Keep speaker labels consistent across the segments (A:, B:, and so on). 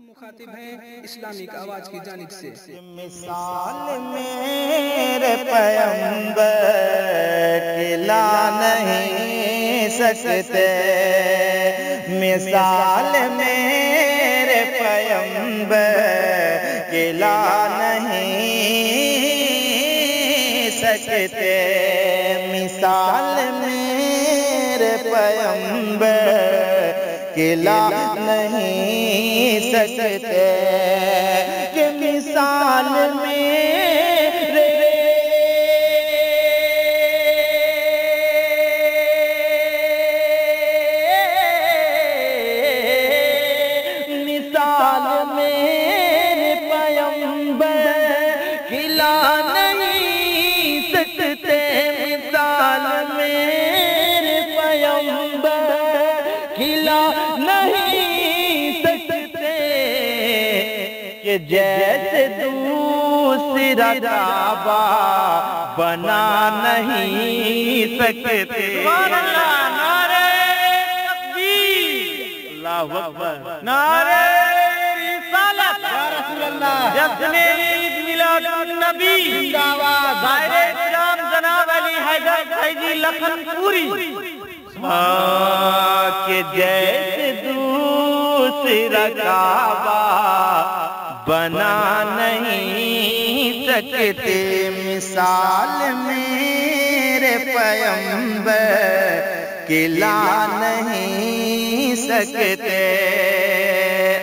A: مخاطب ہیں اسلامک آواز کی جانب سے۔
B: مثال میرے پیغمبر کی لا نہیں سکتے، مثال میرے پیغمبر کی لا نہیں سکتے، مثال میرے پیغمبر کہ لا نہیں سکتے، کہ مثال میرے مثال میرے پیغمبر کہ لا نہیں سکتے، مثال میرے پیغمبر کہ لا نہیں سکتے، کہ جیسے دوسرا کعبہ بنا نہیں سکتے۔ سبحان اللہ، نعرہ تکبیر، اللہ اکبر، نعرہ رسالت، یا رسول اللہ، جشن عید میلاد النبی، دائرہ اسلام جناب علی حیدر فیضی لکھن پوری، کہ جیسے دوسرا کعبہ بنا نہیں سکتے، مثال میرے پیغمبر کہ لا نہیں سکتے۔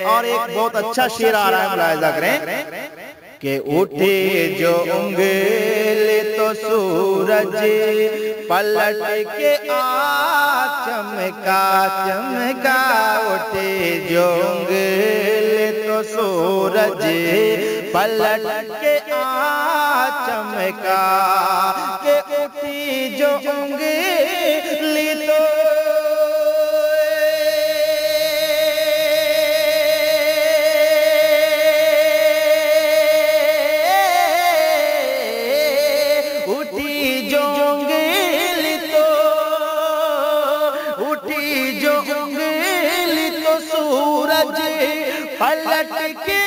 B: اور ایک بہت اچھا شعر آ رہا ہے، ملاحظہ کریں کہ اٹھے جو انگلی تو سورج پلٹ کے چمکا چمکا، اٹھے جو انگلی تو سورج پلٹ کے چمکا، کہ اٹھی جو انگلی تو پلٹ کے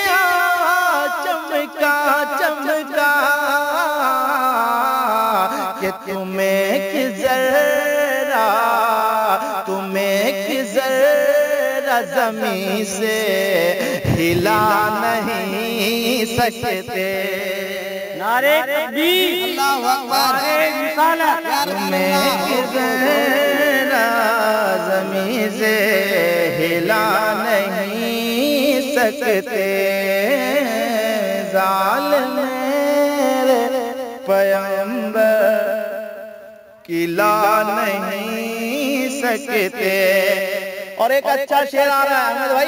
B: چمکا چمکا، کہ تمہیں ذرا زمین سے ہلا نہیں سکتے، نعرہ تکبیر، اللہ اکبر، تمہیں ذرا زمین سے ہلا نہیں سکتے، ظالم میرے پیغمبر کی لا نہیں سکتے۔ اور ایک اچھا شعر آ رہا ہے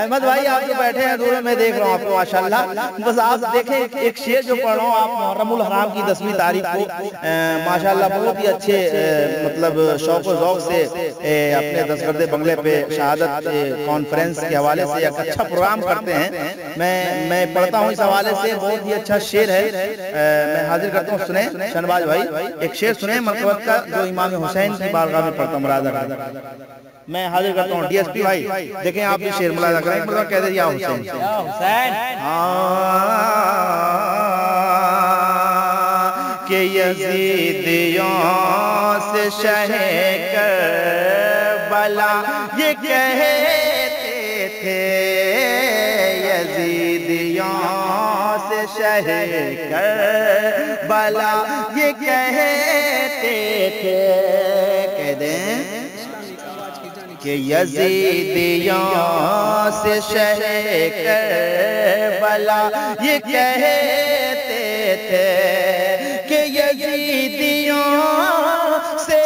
B: احمد بھائی آپ جو بیٹھے ہیں دور میں دیکھ رہا ہوں آپ کو ماشاءاللہ، بس آپ دیکھیں ایک شعر جو پڑھ رہا ہوں آپ محرم الحرام کی 10ویں تاریخ کو ماشاءاللہ بہت ہی اچھے مطلب شوق و ذوق سے اپنے دستگرد بنگلے پہ شہادت کانفرنس کے حوالے سے ایک اچھا پروگرام کرتے ہیں۔ میں پڑھتا ہوں اس حوالے سے، بہت ہی اچھا شعر ہے، میں حاضر کرتا ہوں، سنیں شنواز بھائی ایک شعر سنیں مرتبت کا جو امام حسین کی بارگاہ میں پڑھتا ہوں، ملاحظہ کریں، میں حاضر کرتا ہوں۔ ڈی ایس پی بھائی دیکھیں آپ یہ شعر ملاحظہ کریں، ایک مرتبہ کہہ دیں یا حسین، کہ یزیدیوں سے شہ کربلا یہ کہتے تھے، یزیدیوں سے شہ کربلا یہ کہتے تھے، کہہ دیں کہ یزیدیوں سے شہ کربلا یہ کہتے تھے، کہ یزیدیوں سے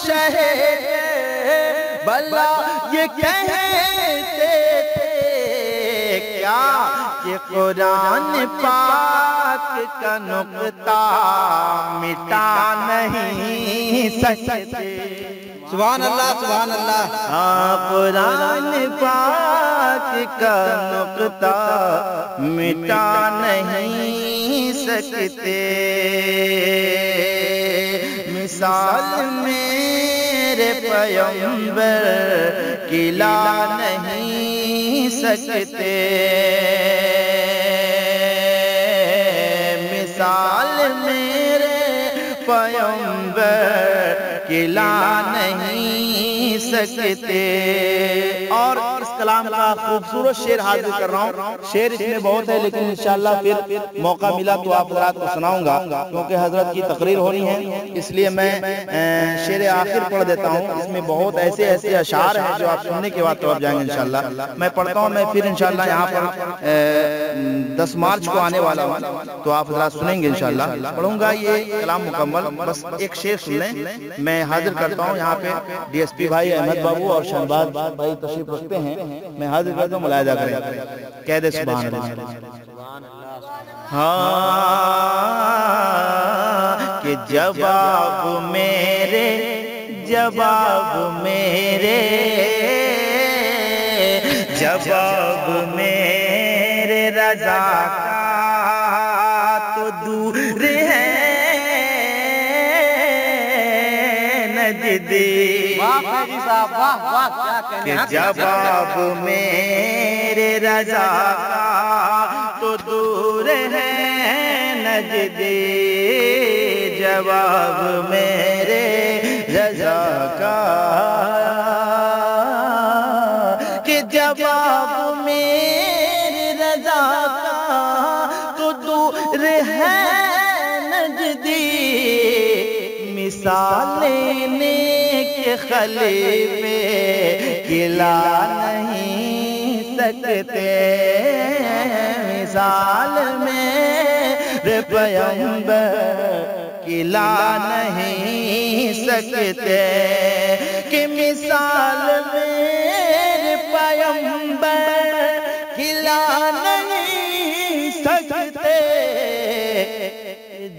B: شہ کربلا یہ کہتے تھے، کیا کہ قرآن پاک کا نقطہ مٹا نہیں سکتے۔
C: سبحان اللہ سبحان اللہ.
B: ہاں قرآن پاک کا نقطہ مٹا نہیں سکتے. مثال میرے پیغمبر کی لا نہیں سکتے. مثال میرے پیغمبر کی لا نہیں سکتے. اور اس کلام کا خوبصورت شعر حاضر کر رہا ہوں. شعر اس میں بہت ہے لیکن انشاءاللہ پھر موقع ملا تو آپ حضرات کو سناؤں گا کیونکہ حضرت کی تقریر ہونی ہے. اس لیے میں شعر آخر پڑھ دیتا ہوں. اس میں بہت ایسے ایسے اشعار ہیں جو آپ سننے کے بعد تو آپ جائیں گے انشاءاللہ. میں پڑھتا ہوں. میں پھر انشاءاللہ یہاں پر 10 مارچ کو آنے والا ہوں تو آپ حضرات سنیں گے انشاءاللہ. پڑھوں گا یہ کلام مکمل. بس ایک شعر سن لیں. میں حاضر کرتا ہوں. یہاں پہ ڈی ایس پی بھائی احمد بابو اور شہباز بھائی تشریف رکھتے ہیں. میں حاضر کرتا ہوں. ملاحظہ کریں. کہہ دے سبحان اللہ. ہاں کہ جواب میرے جواب میرے جواب میرے رضا کا تو دور ہے نجدی. کہ جواب میرے رضا کا تو دور ہے نجدی. جواب میرے رضا کا کہ جواب میرے رضا کا تو دور ہے نجدی. مثال نیک خلیفے کھلا نہیں سکتے. مثال میرے پیغمبر کھلا نہیں سکتے. کہ مثال میرے پیغمبر کھلا نہیں سکتے.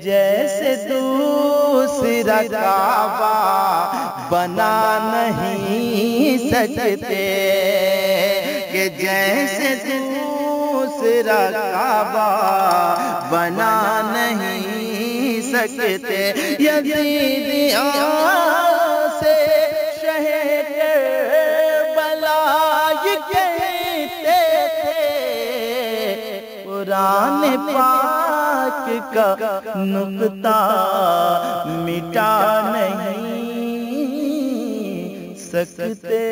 B: جیسے دوسرا کعبہ بنا نہیں سکتے. کہ جیسے دوسرا کعبہ بنا نہیں سکتے. یزیدیوں سے شہر کربلا یہ کہتے تھے قرآن پاک کا نقطہ مٹا نہیں سکتے.